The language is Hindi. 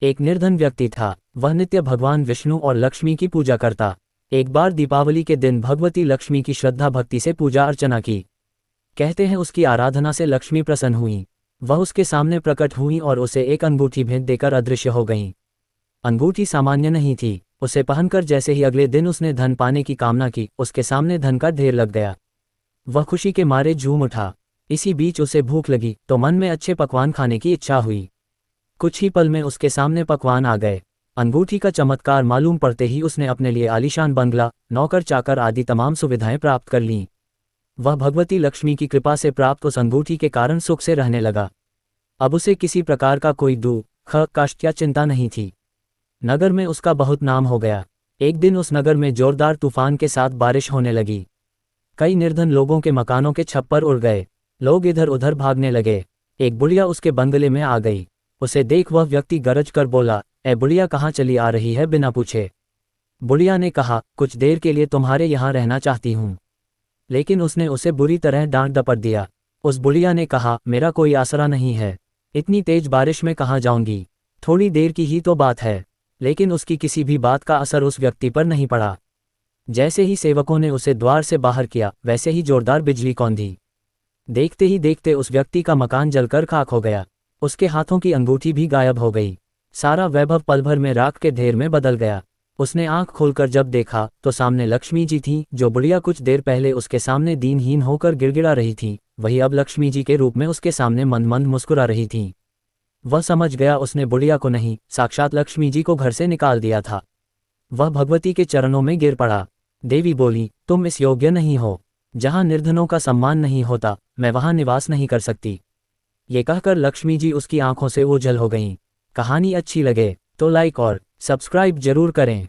एक निर्धन व्यक्ति था। वह नित्य भगवान विष्णु और लक्ष्मी की पूजा करता। एक बार दीपावली के दिन भगवती लक्ष्मी की श्रद्धा भक्ति से पूजा अर्चना की। कहते हैं उसकी आराधना से लक्ष्मी प्रसन्न हुई। वह उसके सामने प्रकट हुई और उसे एक अंगूठी भेंट देकर अदृश्य हो गईं। अंगूठी सामान्य नहीं थी। उसे पहनकर जैसे ही अगले दिन उसने धन पाने की कामना की, उसके सामने धन का ढेर लग गया। वह खुशी के मारे झूम उठा। इसी बीच उसे भूख लगी तो मन में अच्छे पकवान खाने की इच्छा हुई। कुछ ही पल में उसके सामने पकवान आ गए। अंगूठी का चमत्कार मालूम पड़ते ही उसने अपने लिए आलीशान बंगला, नौकर चाकर आदि तमाम सुविधाएं प्राप्त कर लीं। वह भगवती लक्ष्मी की कृपा से प्राप्त उस अंगूठी के कारण सुख से रहने लगा। अब उसे किसी प्रकार का कोई दुख, कष्ट या चिंता नहीं थी। नगर में उसका बहुत नाम हो गया। एक दिन उस नगर में जोरदार तूफान के साथ बारिश होने लगी। कई निर्धन लोगों के मकानों के छप्पर उड़ गए। लोग इधर उधर भागने लगे। एक बुढ़िया उसके बंगले में आ गई। उसे देख वह व्यक्ति गरज कर बोला, ए बुढ़िया, कहाँ चली आ रही है बिना पूछे? बुढ़िया ने कहा, कुछ देर के लिए तुम्हारे यहाँ रहना चाहती हूँ। लेकिन उसने उसे बुरी तरह डांट डपट दिया। उस बुढ़िया ने कहा, मेरा कोई आसरा नहीं है, इतनी तेज बारिश में कहाँ जाऊंगी? थोड़ी देर की ही तो बात है। लेकिन उसकी किसी भी बात का असर उस व्यक्ति पर नहीं पड़ा। जैसे ही सेवकों ने उसे द्वार से बाहर किया, वैसे ही जोरदार बिजली कौंधी। देखते ही देखते उस व्यक्ति का मकान जलकर खाक हो गया। उसके हाथों की अंगूठी भी गायब हो गई। सारा वैभव पल भर में राख के ढेर में बदल गया। उसने आंख खोलकर जब देखा तो सामने लक्ष्मी जी थीं, जो बुढ़िया कुछ देर पहले उसके सामने दीनहीन होकर गिड़गिड़ा रही थीं, वही अब लक्ष्मी जी के रूप में उसके सामने मंद मंद मुस्कुरा रही थीं। वह समझ गया उसने बुढ़िया को नहीं, साक्षात लक्ष्मी जी को घर से निकाल दिया था। वह भगवती के चरणों में गिर पड़ा। देवी बोली, तुम इस योग्य नहीं हो। जहां निर्धनों का सम्मान नहीं होता, मैं वहां निवास नहीं कर सकती। ये कहकर लक्ष्मी जी उसकी आंखों से ओझल हो गईं। कहानी अच्छी लगे तो लाइक और सब्सक्राइब जरूर करें।